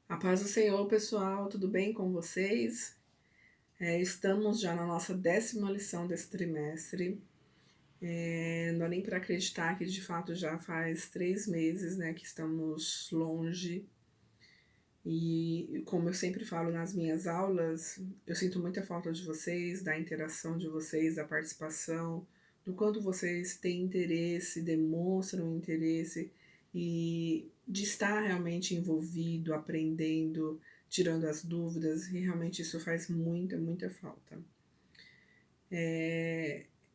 A paz do Senhor, pessoal, tudo bem com vocês? Estamos já na nossa 10ª lição desse trimestre. Não dá nem para acreditar que de fato já faz 3 meses, né, que estamos longe. E como eu sempre falo nas minhas aulas, eu sinto muita falta de vocês, da interação de vocês, da participação, do quanto vocês têm interesse, demonstram interesse e de estar realmente envolvido, aprendendo, tirando as dúvidas, e realmente isso faz muita, muita falta.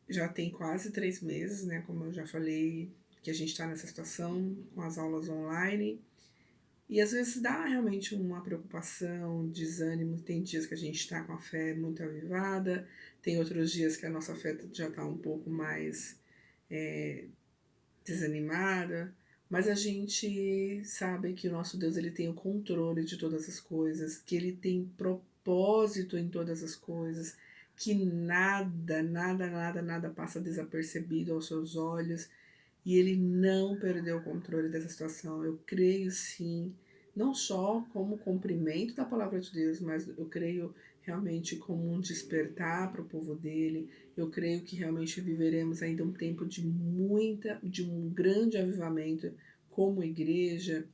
Já tem quase 3 meses, né, como eu já falei, que a gente está nessa situação com as aulas online. E às vezes dá realmente uma preocupação, desânimo. Tem dias que a gente está com a fé muito avivada, tem outros dias que a nossa fé já está um pouco mais desanimada, mas a gente sabe que o nosso Deus ele tem o controle de todas as coisas, que ele tem propósito em todas as coisas, que nada, nada, nada, nada passa desapercebido aos seus olhos e ele não perdeu o controle dessa situação. Eu creio sim, não só como cumprimento da palavra de Deus, mas eu creio realmente como um despertar para o povo dele. Eu creio que realmente viveremos ainda um tempo de um grande avivamento como igreja.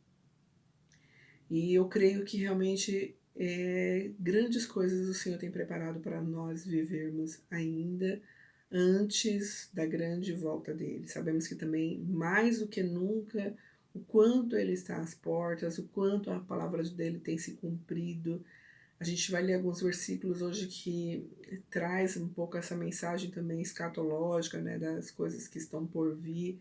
E eu creio que realmente grandes coisas o Senhor tem preparado para nós vivermos ainda antes da grande volta dele. Sabemos que também, mais do que nunca, o quanto ele está às portas, o quanto a palavra dele tem se cumprido. A gente vai ler alguns versículos hoje que traz um pouco essa mensagem também escatológica, né, das coisas que estão por vir.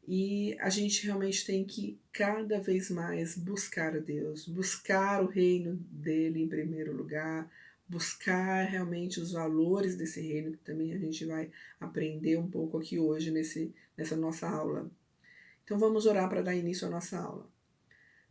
E a gente realmente tem que cada vez mais buscar a Deus, buscar o reino dele em primeiro lugar, buscar realmente os valores desse reino, que também a gente vai aprender um pouco aqui hoje nessa nossa aula. Então vamos orar para dar início à nossa aula.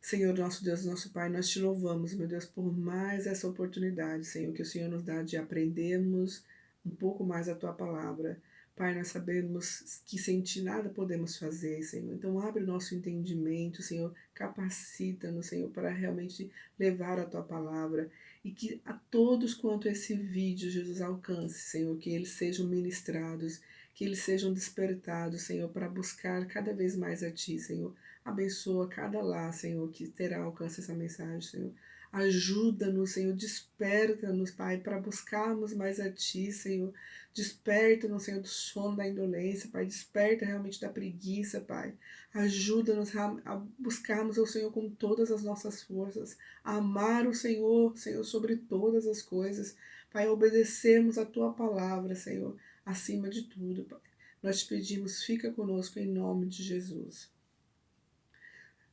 Senhor, nosso Deus, nosso Pai, nós te louvamos, meu Deus, por mais essa oportunidade, Senhor, que o Senhor nos dá de aprendermos um pouco mais a Tua palavra. Pai, nós sabemos que sem Ti nada podemos fazer, Senhor. Então abre o nosso entendimento, Senhor, capacita-nos, Senhor, para realmente levar a Tua palavra e que a todos quanto esse vídeo, Jesus, alcance, Senhor, que eles sejam ministrados, que eles sejam despertados, Senhor, para buscar cada vez mais a Ti, Senhor. Abençoa cada lar, Senhor, que terá alcance essa mensagem, Senhor. Ajuda-nos, Senhor, desperta-nos, Pai, para buscarmos mais a Ti, Senhor. Desperta-nos, Senhor, do sono da indolência, Pai. Desperta realmente da preguiça, Pai. Ajuda-nos a buscarmos o Senhor com todas as nossas forças. A amar o Senhor, Senhor, sobre todas as coisas. Pai, obedecermos a Tua palavra, Senhor, acima de tudo, Pai. Nós te pedimos, fica conosco em nome de Jesus.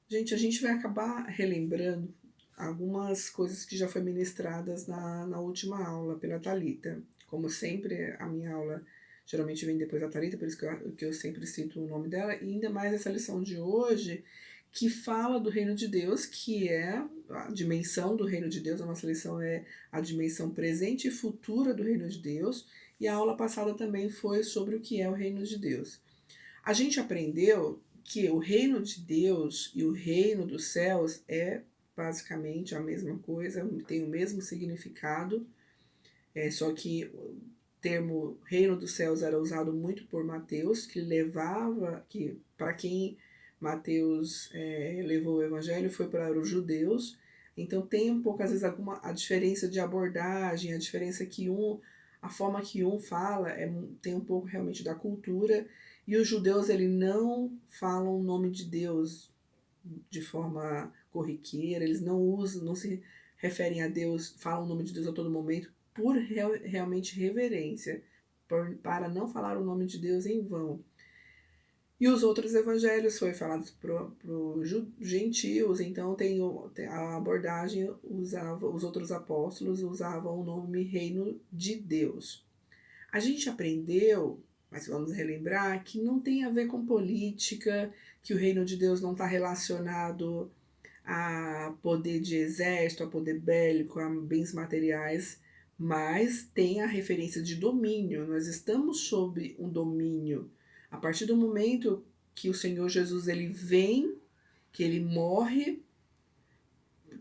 Gente, a gente vai acabar relembrando algumas coisas que já foram ministradas na última aula pela Thalita. Como sempre, a minha aula geralmente vem depois da Thalita, por isso que eu sempre cito o nome dela, e ainda mais essa lição de hoje, que fala do reino de Deus, que é a dimensão do reino de Deus. A nossa lição é a dimensão presente e futura do reino de Deus, e a aula passada também foi sobre o que é o reino de Deus. A gente aprendeu que o reino de Deus e o reino dos céus é basicamente a mesma coisa, tem o mesmo significado, só que o termo reino dos céus era usado muito por Mateus, que levava, que para quem Mateus levou o evangelho foi para os judeus. Então tem um pouco, às vezes, a diferença de abordagem, a diferença que a forma que um fala tem um pouco realmente da cultura, e os judeus ele não falam o nome de Deus de forma corriqueira, eles não usam, não se referem a Deus, falam o nome de Deus a todo momento, por realmente reverência, para não falar o nome de Deus em vão. E os outros evangelhos foi falados para os gentios, então tem a abordagem, os outros apóstolos usavam o nome reino de Deus. A gente aprendeu, mas vamos relembrar, que não tem a ver com política, que o reino de Deus não está relacionado a poder de exército, a poder bélico, a bens materiais, mas tem a referência de domínio. Nós estamos sob um domínio. A partir do momento que o Senhor Jesus ele vem, que ele morre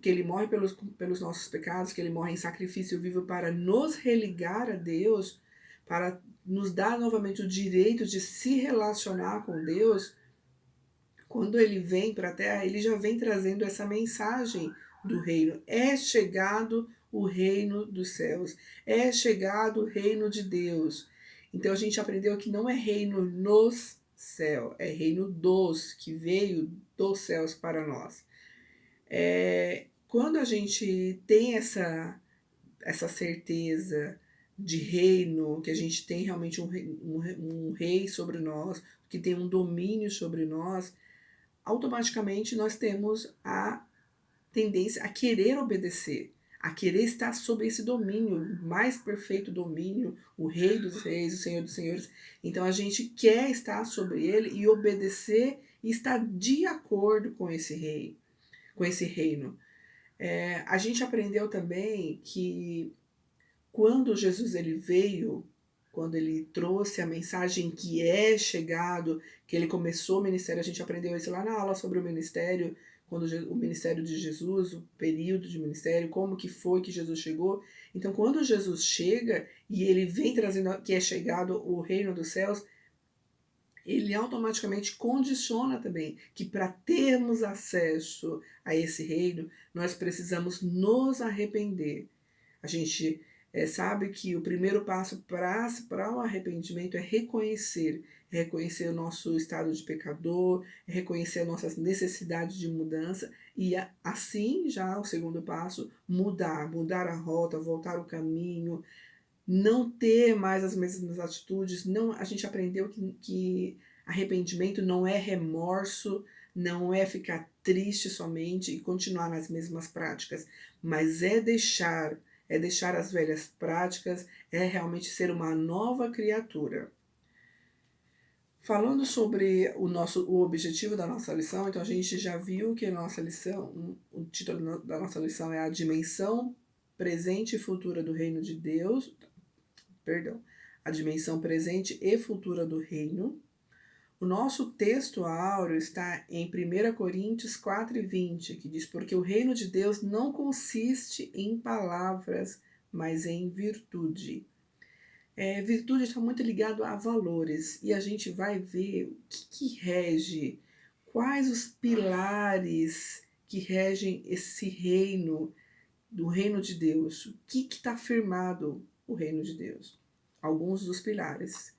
que ele morre pelos nossos pecados, que ele morre em sacrifício vivo para nos religar a Deus, para nos dar novamente o direito de se relacionar com Deus. Quando ele vem para a terra, ele já vem trazendo essa mensagem do reino. É chegado o reino dos céus. É chegado o reino de Deus. Então a gente aprendeu que não é reino nos céus, é reino dos, que veio dos céus para nós. Quando a gente tem essa certeza de reino, que a gente tem realmente um rei sobre nós, que tem um domínio sobre nós, automaticamente nós temos a tendência a querer obedecer, a querer estar sob esse domínio, o mais perfeito domínio, o Rei dos Reis, o Senhor dos Senhores. Então a gente quer estar sobre ele e obedecer e estar de acordo com esse rei, com esse reino. A gente aprendeu também que quando Jesus ele veio, quando ele trouxe a mensagem que é chegado, que ele começou o ministério, a gente aprendeu isso lá na aula sobre o ministério, quando o ministério de Jesus, o período de ministério, como que foi que Jesus chegou. Então, quando Jesus chega e ele vem trazendo que é chegado o reino dos céus, ele automaticamente condiciona também que para termos acesso a esse reino, nós precisamos nos arrepender. A gente sabe que o primeiro passo para o arrependimento é reconhecer o nosso estado de pecador, reconhecer a nossa necessidade de mudança e assim já o segundo passo, mudar a rota, voltar o caminho, não ter mais as mesmas atitudes. Não, a gente aprendeu que arrependimento não é remorso, não é ficar triste somente e continuar nas mesmas práticas, mas é deixar as velhas práticas, é realmente ser uma nova criatura. Falando sobre o objetivo da nossa lição, então a gente já viu que a nossa lição, o título da nossa lição é a dimensão presente e futura do reino de Deus, a dimensão presente e futura do reino. O nosso texto áureo está em 1 Coríntios 4:20, que diz: porque o reino de Deus não consiste em palavras, mas em virtude. Virtude está muito ligado a valores, e a gente vai ver o que rege, quais os pilares que regem esse reino, do reino de Deus. O que está firmado o reino de Deus? Alguns dos pilares.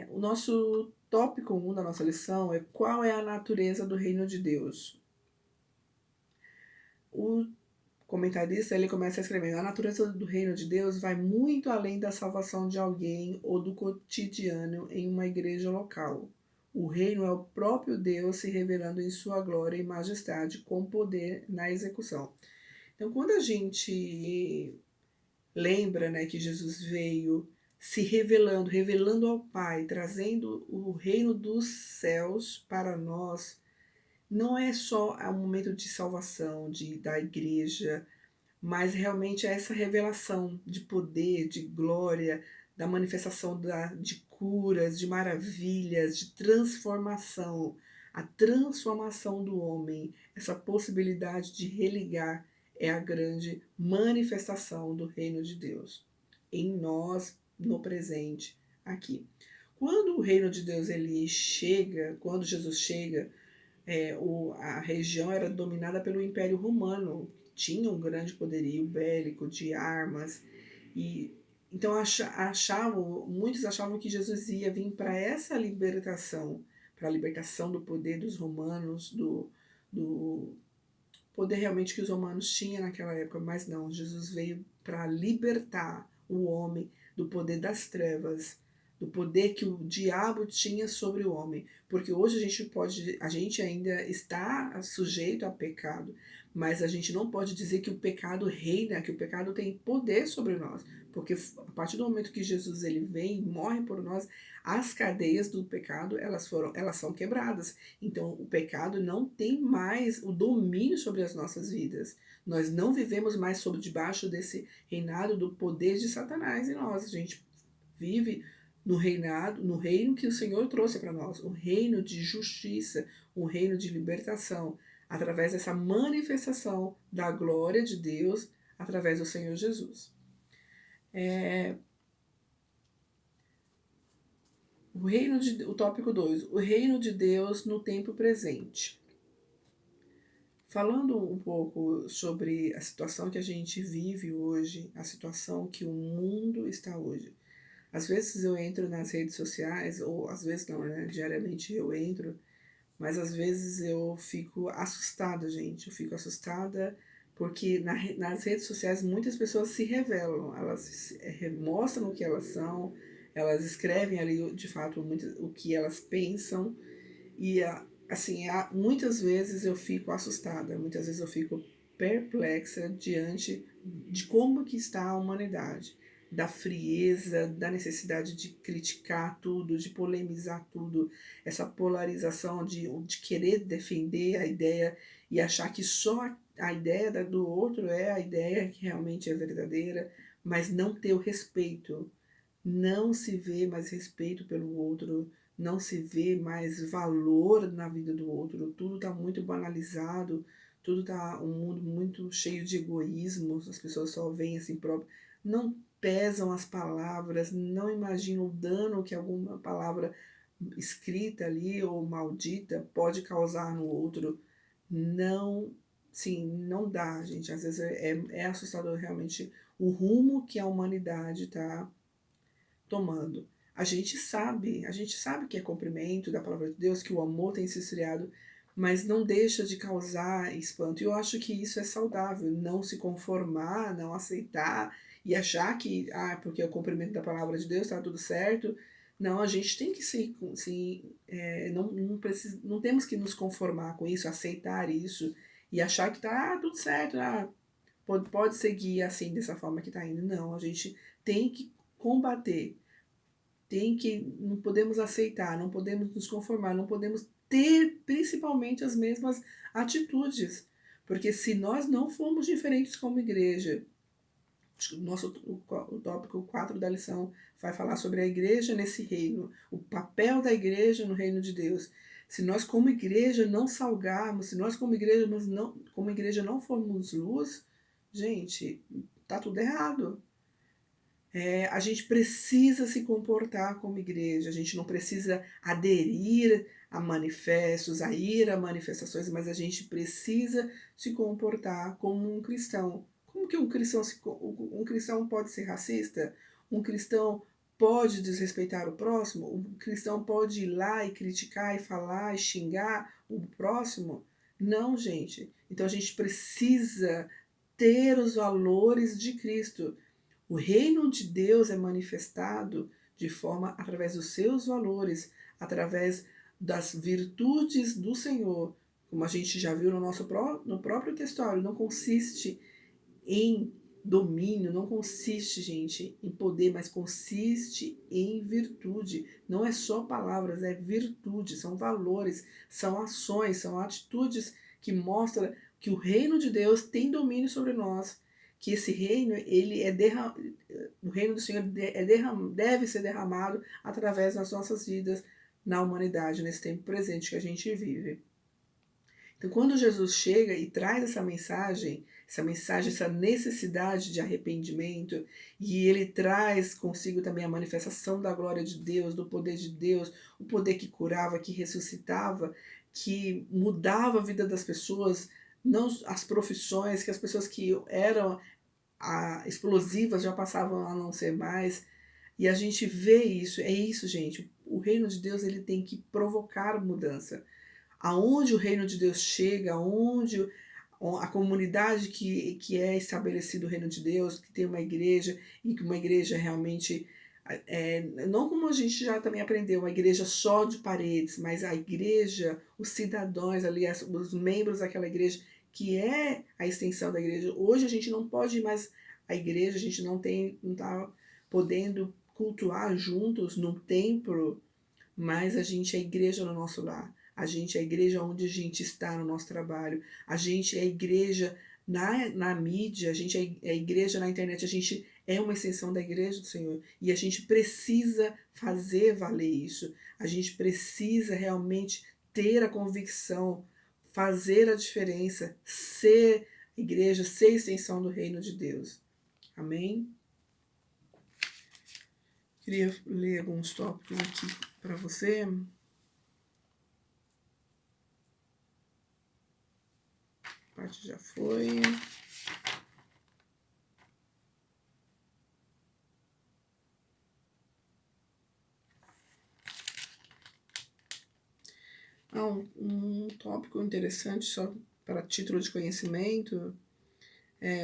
O nosso tópico 1 da nossa lição é: qual é a natureza do reino de Deus? O comentarista ele começa escrevendo: a natureza do reino de Deus vai muito além da salvação de alguém ou do cotidiano em uma igreja local. O reino é o próprio Deus se revelando em sua glória e majestade com poder na execução. Então, quando a gente lembra, né, que Jesus veio se revelando ao Pai, trazendo o reino dos céus para nós, não é só um momento de salvação da igreja, mas realmente é essa revelação de poder, de glória, da manifestação de curas, de maravilhas, de transformação, a transformação do homem, essa possibilidade de religar é a grande manifestação do reino de Deus em nós, no presente, aqui. Quando o reino de Deus ele chega, quando Jesus chega, a região era dominada pelo Império Romano, tinha um grande poderio bélico de armas, e então muitos achavam que Jesus ia vir para essa libertação, para a libertação do poder dos romanos, do poder realmente que os romanos tinham naquela época, mas não, Jesus veio para libertar o homem do poder das trevas, do poder que o diabo tinha sobre o homem, porque hoje a gente ainda está sujeito a pecado, mas a gente não pode dizer que o pecado reina, que o pecado tem poder sobre nós, porque a partir do momento que Jesus ele vem e morre por nós, as cadeias do pecado elas são quebradas. Então o pecado não tem mais o domínio sobre as nossas vidas. Nós não vivemos mais sob debaixo desse reinado do poder de Satanás em nós. A gente vive no reino que o Senhor trouxe para nós, um reino de justiça, um reino de libertação. através dessa manifestação da glória de Deus através do Senhor Jesus. O tópico 2, o reino de Deus no tempo presente. Falando um pouco sobre a situação que a gente vive hoje, a situação que o mundo está hoje. Às vezes eu entro nas redes sociais, ou às vezes não, né? Diariamente eu entro, mas às vezes eu fico assustada, gente. Eu fico assustada porque nas redes sociais muitas pessoas se revelam, elas mostram o que elas são, elas escrevem ali de fato o que elas pensam, e assim, muitas vezes eu fico assustada, muitas vezes eu fico perplexa diante de como que está a humanidade, da frieza, da necessidade de criticar tudo, de polemizar tudo, essa polarização de querer defender a ideia e achar que só a ideia do outro é a ideia que realmente é verdadeira, mas não ter o respeito, não se vê mais respeito pelo outro, não se vê mais valor na vida do outro, tudo está muito banalizado, tudo está um mundo muito cheio de egoísmos, as pessoas só veem a si próprias, não pesam as palavras, não imaginam o dano que alguma palavra escrita ali ou maldita pode causar no outro. Não, sim, não dá, gente. Às vezes é assustador realmente o rumo que a humanidade está tomando. A gente sabe que é cumprimento da palavra de Deus, que o amor tem se esfriado, mas não deixa de causar espanto. E eu acho que isso é saudável, não se conformar, não aceitar e achar que, porque é o cumprimento da palavra de Deus, está tudo certo. Não, a gente tem que não temos que nos conformar com isso, aceitar isso e achar que está tudo certo, pode seguir assim, dessa forma que está indo. Não, a gente tem que combater, não podemos aceitar, não podemos nos conformar, não podemos ter principalmente as mesmas atitudes, porque se nós não formos diferentes como igreja, o tópico 4 da lição vai falar sobre a igreja nesse reino, o papel da igreja no reino de Deus. Se nós como igreja não salgarmos, se nós como igreja não formos luz, gente, tá tudo errado. A gente precisa se comportar como igreja, a gente não precisa aderir a manifestos, a ir a manifestações, mas a gente precisa se comportar como um cristão. Como que um cristão pode ser racista? Um cristão pode desrespeitar o próximo? Um cristão pode ir lá e criticar e falar e xingar o próximo? Não, gente. Então a gente precisa ter os valores de Cristo. O reino de Deus é manifestado de forma através dos seus valores, através das virtudes do Senhor. Como a gente já viu no próprio textuário, não consiste em domínio, não consiste, gente, em poder, mas consiste em virtude. Não é só palavras, é virtude, são valores, são ações, são atitudes que mostram que o reino de Deus tem domínio sobre nós, que esse reino, o reino do Senhor deve ser derramado através das nossas vidas na humanidade, nesse tempo presente que a gente vive. Então, quando Jesus chega e traz essa mensagem, essa necessidade de arrependimento, e ele traz consigo também a manifestação da glória de Deus, do poder de Deus, o poder que curava, que ressuscitava, que mudava a vida das pessoas, não as profissões, que as pessoas que eram explosivas já passavam a não ser mais. E a gente vê isso, é isso, gente. O reino de Deus ele tem que provocar mudança. Aonde o reino de Deus chega, aonde a comunidade que é estabelecido o reino de Deus, que tem uma igreja, e que uma igreja realmente, não como a gente já também aprendeu, uma igreja só de paredes, mas a igreja, os cidadãos ali, os membros daquela igreja, que é a extensão da igreja. Hoje a gente não pode ir mais à igreja, a gente não está podendo cultuar juntos no templo, mas a gente é igreja no nosso lar. A gente é a igreja onde a gente está no nosso trabalho. A gente é a igreja na mídia, a gente é a igreja na internet, a gente é uma extensão da igreja do Senhor. E a gente precisa fazer valer isso. A gente precisa realmente ter a convicção, fazer a diferença, ser igreja, ser extensão do reino de Deus. Amém? Queria ler alguns tópicos aqui para você. A parte já foi. Um tópico interessante, só para título de conhecimento,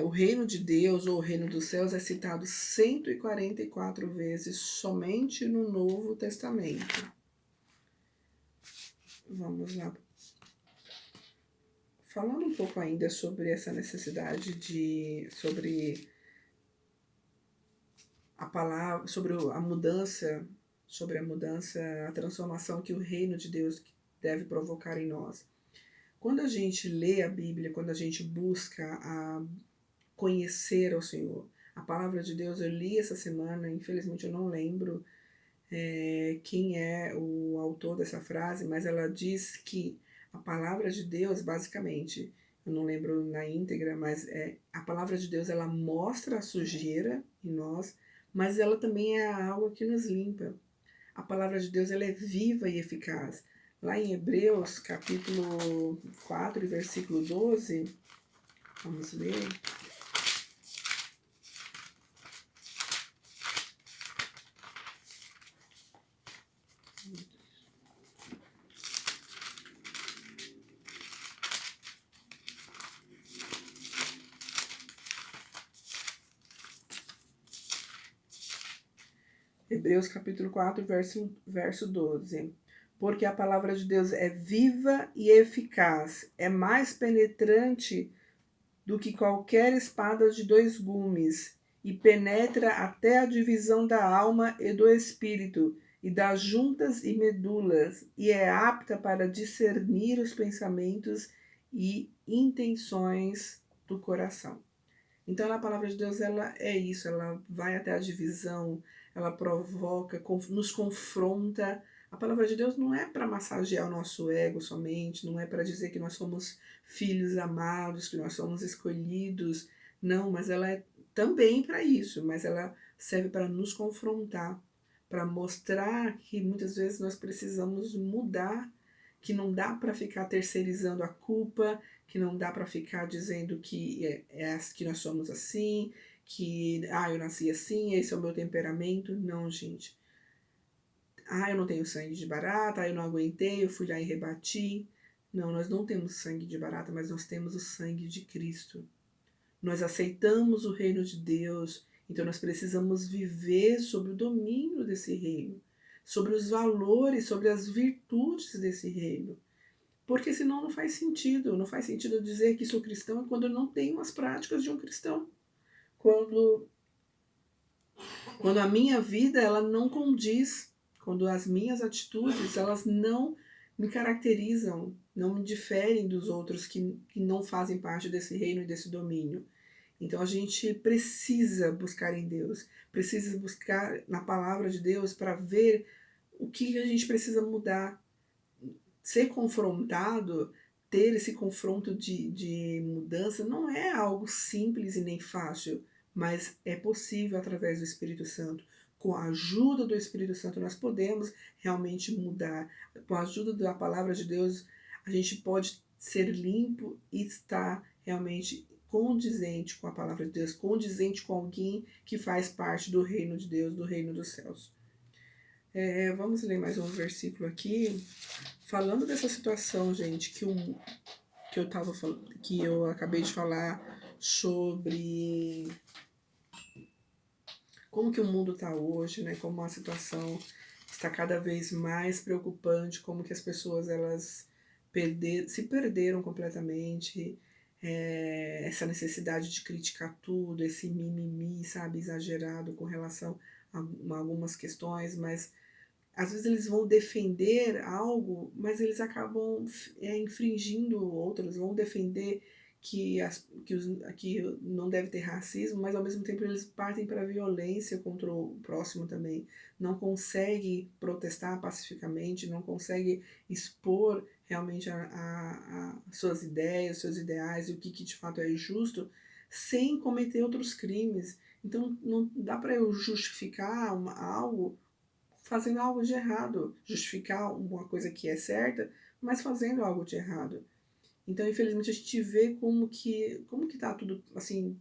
o reino de Deus ou o reino dos céus é citado 144 vezes somente no Novo Testamento. Vamos lá. Falando um pouco ainda sobre essa necessidade sobre a palavra, sobre a mudança, a transformação que o reino de Deus deve provocar em nós. Quando a gente lê a Bíblia, quando a gente busca conhecer ao Senhor, a palavra de Deus, eu li essa semana, infelizmente eu não lembro quem é o autor dessa frase, mas ela diz que a palavra de Deus, basicamente, eu não lembro na íntegra, mas a palavra de Deus, ela mostra a sujeira em nós, mas ela também é a água que nos limpa. A palavra de Deus, ela é viva e eficaz. Lá em Hebreus, capítulo 4, versículo 12, vamos ler. Hebreus capítulo 4, verso 12. Porque a palavra de Deus é viva e eficaz, é mais penetrante do que qualquer espada de dois gumes, e penetra até a divisão da alma e do espírito, e das juntas e medulas, e é apta para discernir os pensamentos e intenções do coração. Então a palavra de Deus, ela é isso, ela vai até a divisão, ela provoca, nos confronta. A palavra de Deus não é para massagear o nosso ego somente, não é para dizer que nós somos filhos amados, que nós somos escolhidos, não, mas ela é também para isso, mas ela serve para nos confrontar, para mostrar que muitas vezes nós precisamos mudar, que não dá para ficar terceirizando a culpa, que não dá para ficar dizendo que nós somos assim, que eu nasci assim, esse é o meu temperamento. Não, gente. Eu não tenho sangue de barata, eu não aguentei, eu fui lá e rebati. Não, nós não temos sangue de barata, mas nós temos o sangue de Cristo. Nós aceitamos o reino de Deus, então nós precisamos viver sob o domínio desse reino, sobre os valores, sobre as virtudes desse reino. Porque senão não faz sentido. Não faz sentido eu dizer que sou cristão quando eu não tenho as práticas de um cristão. Quando a minha vida ela não condiz, quando as minhas atitudes elas não me caracterizam, não me diferem dos outros que não fazem parte desse reino e desse domínio. Então a gente precisa buscar em Deus, precisa buscar na palavra de Deus para ver o que a gente precisa mudar. Ser confrontado, ter esse confronto de mudança, não é algo simples e nem fácil, mas é possível através do Espírito Santo. Com a ajuda do Espírito Santo, nós podemos realmente mudar. Com a ajuda da palavra de Deus, a gente pode ser limpo e estar realmente condizente com a palavra de Deus, condizente com alguém que faz parte do reino de Deus, do reino dos céus. Vamos ler mais um versículo aqui. Falando dessa situação, gente, que eu acabei de falar sobre como que o mundo está hoje, né? Como a situação está cada vez mais preocupante, como que as pessoas elas se perderam completamente, essa necessidade de criticar tudo, esse mimimi, sabe, exagerado com relação a algumas questões, mas às vezes eles vão defender algo, mas eles acabam infringindo outros, vão defender que não deve ter racismo, mas ao mesmo tempo eles partem para a violência contra o próximo também. Não consegue protestar pacificamente, não consegue expor realmente suas ideias, seus ideais e o que de fato é justo, sem cometer outros crimes. Então não dá para eu justificar algo fazendo algo de errado, justificar uma coisa que é certa, mas fazendo algo de errado. Então, infelizmente, a gente vê como que tá tudo assim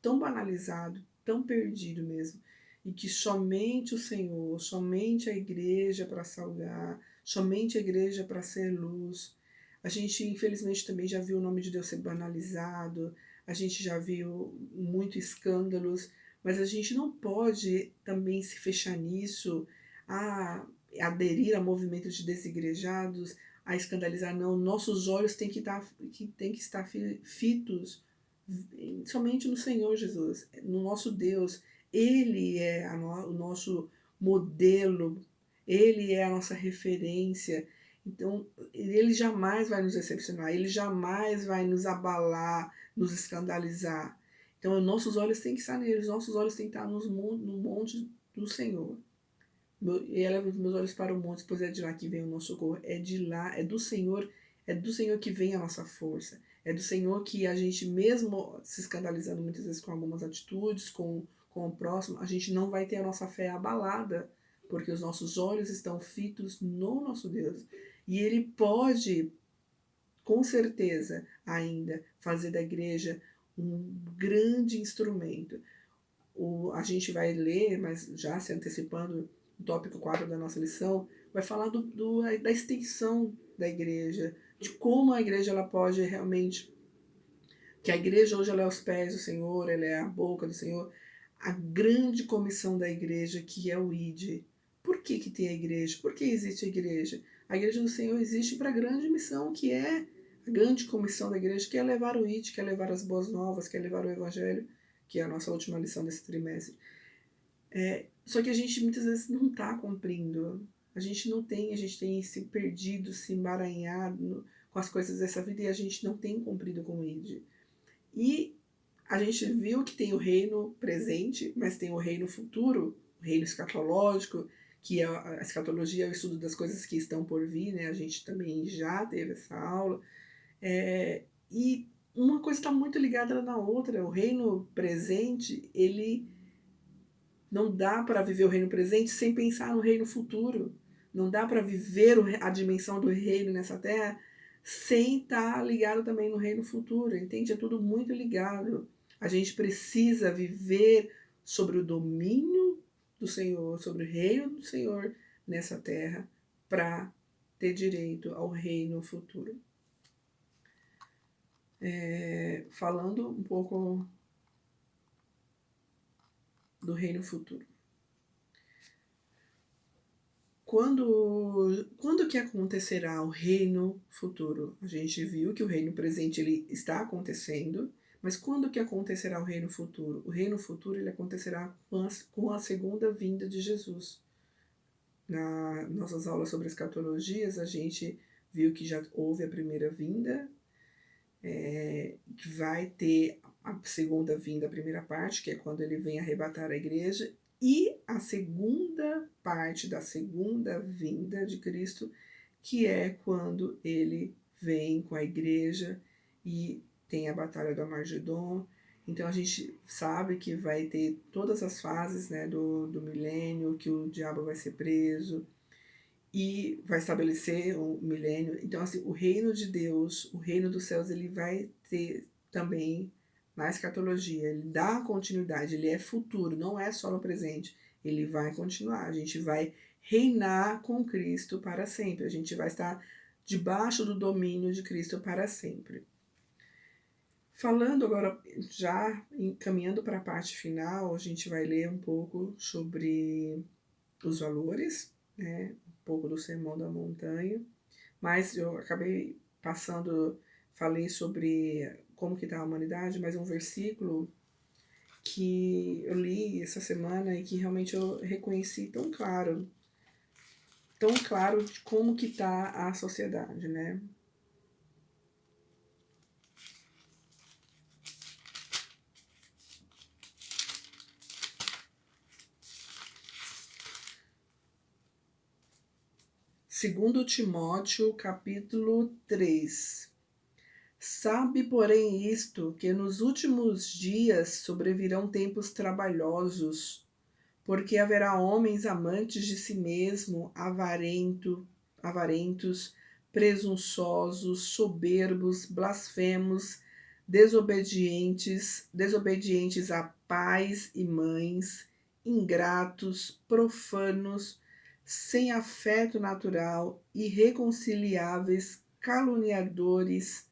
tão banalizado, tão perdido mesmo, e que somente o Senhor, somente a igreja para salgar, somente a igreja para ser luz. A gente, infelizmente, também já viu o nome de Deus ser banalizado, a gente já viu muitos escândalos, mas a gente não pode também se fechar nisso, a aderir a movimentos de desigrejados, a escandalizar, não. Nossos olhos têm que estar fitos somente no Senhor Jesus, no nosso Deus. Ele é o nosso modelo, ele é a nossa referência. Então, ele jamais vai nos decepcionar, ele jamais vai nos abalar, nos escandalizar. Então, nossos olhos têm que estar nele, os nossos olhos têm que estar no monte do Senhor. E eleva os meus olhos para o monte, pois é de lá que vem o nosso socorro. É de lá, é do Senhor que vem a nossa força. É do Senhor que a gente, mesmo se escandalizando muitas vezes com algumas atitudes, com o próximo, a gente não vai ter a nossa fé abalada, porque os nossos olhos estão fitos no nosso Deus. E Ele pode, com certeza, ainda fazer da igreja um grande instrumento. A gente vai ler, mas já se antecipando, o tópico 4 da nossa lição, vai falar da extensão da igreja, de como a igreja ela pode realmente, que a igreja hoje ela é os pés do Senhor, ela é a boca do Senhor, a grande comissão da igreja que é o ID. Por que tem a igreja? Por que existe a igreja? A igreja do Senhor existe para a grande missão que é a grande comissão da igreja, que é levar o ID, que é levar as boas novas, que é levar o evangelho, que é a nossa última lição desse trimestre. Só que a gente muitas vezes não está cumprindo. A gente tem se perdido, se emaranhado com as coisas dessa vida e a gente não tem cumprido com o ID. E a gente viu que tem o reino presente, mas tem o reino futuro, o reino escatológico, que é a escatologia é o estudo das coisas que estão por vir, né? A gente também já teve essa aula. E uma coisa está muito ligada na outra. O reino presente, ele não dá para viver o reino presente sem pensar no reino futuro. Não dá para viver a dimensão do reino nessa terra sem estar ligado também no reino futuro, entende? É tudo muito ligado. A gente precisa viver sobre o domínio do Senhor, sobre o reino do Senhor nessa terra, para ter direito ao reino futuro. Falando um pouco do reino futuro. Quando que acontecerá o reino futuro? A gente viu que o reino presente ele está acontecendo, mas quando que acontecerá o reino futuro? O reino futuro ele acontecerá com a segunda vinda de Jesus. Nas nossas aulas sobre escatologias, a gente viu que já houve a primeira vinda, que vai ter a segunda vinda, a primeira parte, que é quando ele vem arrebatar a igreja, e a segunda parte da segunda vinda de Cristo, que é quando ele vem com a igreja e tem a batalha do Armagedon. Então a gente sabe que vai ter todas as fases, né, do milênio, que o diabo vai ser preso e vai estabelecer o milênio. Então assim, o reino de Deus, o reino dos céus, ele vai ter também na escatologia, ele dá continuidade, ele é futuro, não é só no presente, ele vai continuar, a gente vai reinar com Cristo para sempre, a gente vai estar debaixo do domínio de Cristo para sempre. Falando agora, já caminhando para a parte final, a gente vai ler um pouco sobre os valores, né, um pouco do Sermão da Montanha, mas eu acabei falei sobre como que está a humanidade, mas um versículo que eu li essa semana e que realmente eu reconheci tão claro de como que está a sociedade, né? 2 Timóteo, capítulo 3. Sabe, porém, isto, que nos últimos dias sobrevirão tempos trabalhosos, porque haverá homens amantes de si mesmo, avarentos, presunçosos, soberbos, blasfemos, desobedientes a pais e mães, ingratos, profanos, sem afeto natural, irreconciliáveis, caluniadores,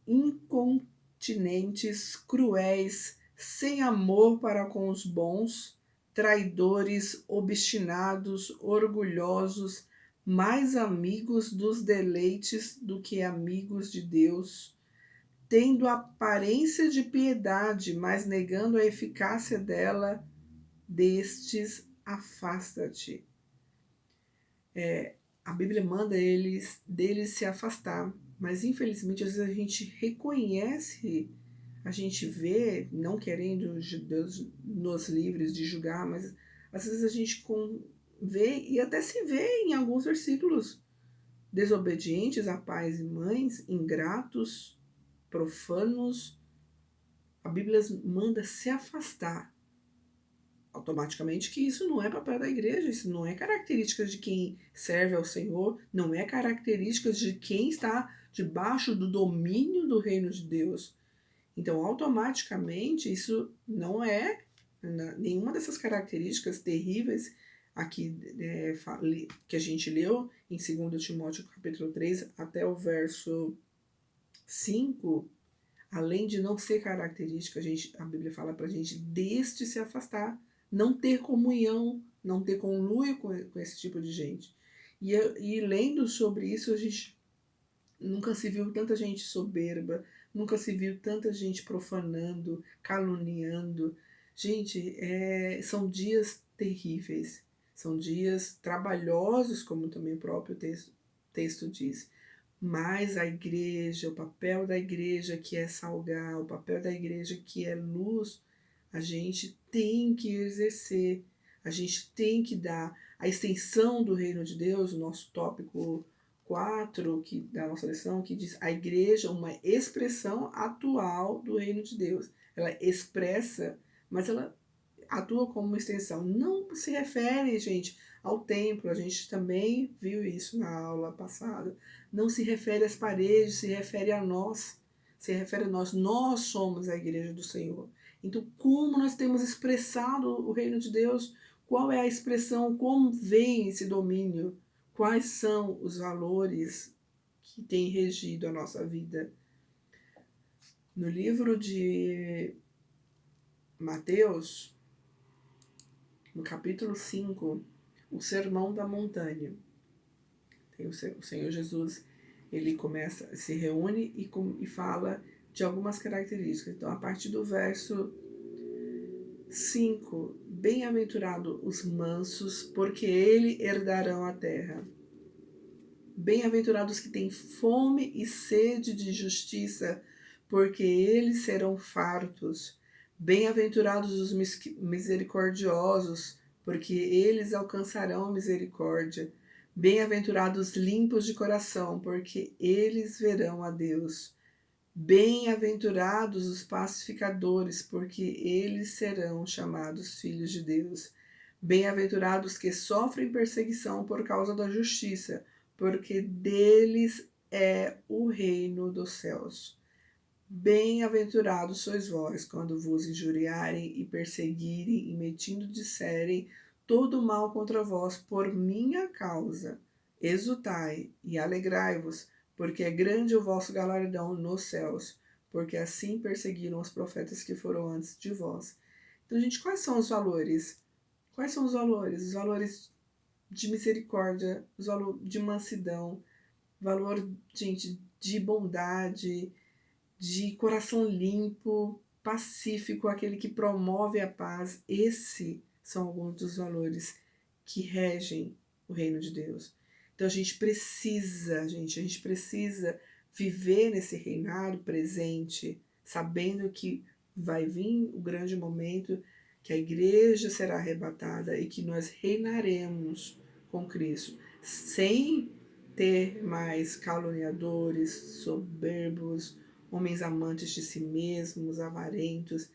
incontinentes, cruéis, sem amor para com os bons, traidores, obstinados, orgulhosos, mais amigos dos deleites do que amigos de Deus, tendo aparência de piedade, mas negando a eficácia dela, destes afasta-te. A Bíblia manda deles se afastar, mas infelizmente às vezes a gente reconhece, a gente vê, não querendo Deus nos livres de julgar, mas às vezes a gente vê e até se vê em alguns versículos: desobedientes a pais e mães, ingratos, profanos. A Bíblia manda se afastar. Automaticamente que isso não é papel da igreja, isso não é característica de quem serve ao Senhor, não é característica de quem está debaixo do domínio do reino de Deus. Então, automaticamente, isso não é nenhuma dessas características terríveis aqui que a gente leu em 2 Timóteo capítulo 3 até o verso 5, além de não ser característica, a Bíblia fala para a gente deste se afastar, não ter comunhão, não ter conluio com esse tipo de gente. E lendo sobre isso, a gente nunca se viu tanta gente soberba, nunca se viu tanta gente profanando, caluniando. Gente, são dias terríveis, são dias trabalhosos, como também o próprio texto diz. Mas a igreja, o papel da igreja que é salgar, o papel da igreja que é luz, a gente tem que exercer, a gente tem que dar a extensão do reino de Deus, o nosso tópico 4 da nossa lição, que diz a igreja, uma expressão atual do reino de Deus. Ela expressa, mas ela atua como uma extensão. Não se refere, gente, ao templo, a gente também viu isso na aula passada. Não se refere às paredes, se refere a nós. Se refere a nós. Nós somos a igreja do Senhor. Então, como nós temos expressado o reino de Deus? Qual é a expressão? Como vem esse domínio? Quais são os valores que têm regido a nossa vida? No livro de Mateus, no capítulo 5, o Sermão da Montanha. Tem o Senhor Jesus, ele se reúne e fala de algumas características. Então, a partir do verso 5, bem-aventurados os mansos, porque eles herdarão a terra. Bem-aventurados que têm fome e sede de justiça, porque eles serão fartos. Bem-aventurados os misericordiosos, porque eles alcançarão misericórdia. Bem-aventurados limpos de coração, porque eles verão a Deus. Bem-aventurados os pacificadores, porque eles serão chamados filhos de Deus. Bem-aventurados que sofrem perseguição por causa da justiça, porque deles é o reino dos céus. Bem-aventurados sois vós, quando vos injuriarem e perseguirem, e mentindo disserem todo mal contra vós por minha causa. Exultai e alegrai-vos, porque é grande o vosso galardão nos céus, porque assim perseguiram os profetas que foram antes de vós. Então, gente, quais são os valores? Quais são os valores? Os valores de misericórdia, os valores de mansidão, valor, gente, de bondade, de coração limpo, pacífico, aquele que promove a paz. Esses são alguns dos valores que regem o reino de Deus. Então a gente precisa viver nesse reinado presente, sabendo que vai vir o grande momento que a igreja será arrebatada e que nós reinaremos com Cristo. sem ter mais caluniadores, soberbos, homens amantes de si mesmos, avarentos,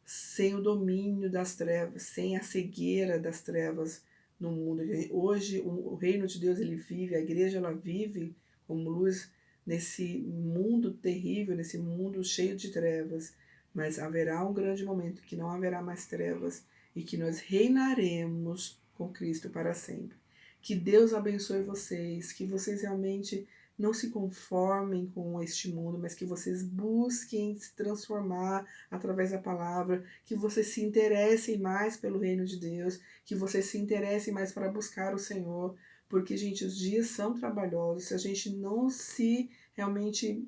sem o domínio das trevas, sem a cegueira das trevas no mundo. Hoje o reino de Deus ele vive, a igreja ela vive como luz nesse mundo terrível, nesse mundo cheio de trevas. Mas haverá um grande momento que não haverá mais trevas e que nós reinaremos com Cristo para sempre. Que Deus abençoe vocês, que vocês realmente não se conformem com este mundo, mas que vocês busquem se transformar através da palavra, que vocês se interessem mais pelo reino de Deus, que vocês se interessem mais para buscar o Senhor, porque, gente, os dias são trabalhosos, se a gente não se realmente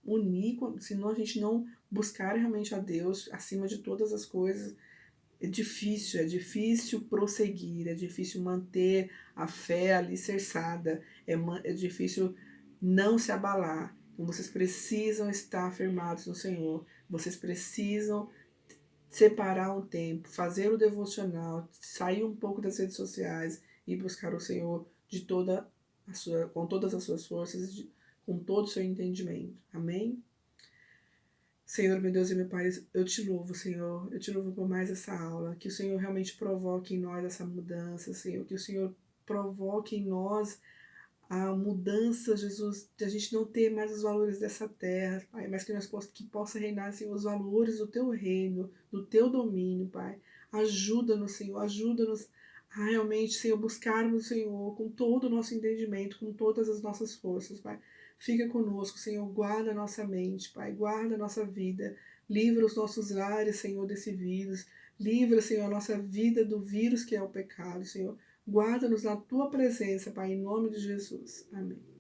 unir, se não, a gente não buscar realmente a Deus acima de todas as coisas, é difícil prosseguir, é difícil manter a fé alicerçada, é difícil não se abalar. Então vocês precisam estar firmados no Senhor, vocês precisam separar um tempo, fazer o devocional, sair um pouco das redes sociais e buscar o Senhor de toda com todas as suas forças, com todo o seu entendimento. Amém? Senhor, meu Deus e meu Pai, eu te louvo, Senhor. Eu te louvo por mais essa aula. Que o Senhor realmente provoque em nós essa mudança, Senhor. Que o Senhor provoque em nós a mudança, Jesus, de a gente não ter mais os valores dessa terra, Pai, mas que nós que possa reinar, Senhor, os valores do Teu reino, do Teu domínio, Pai. Ajuda-nos, Senhor, ajuda-nos a realmente, Senhor, buscarmos o Senhor com todo o nosso entendimento, com todas as nossas forças, Pai. Fica conosco, Senhor, guarda a nossa mente, Pai, guarda a nossa vida, livra os nossos lares, Senhor, desse vírus, livra, Senhor, a nossa vida do vírus que é o pecado, Senhor. Guarda-nos na tua presença, Pai, em nome de Jesus. Amém.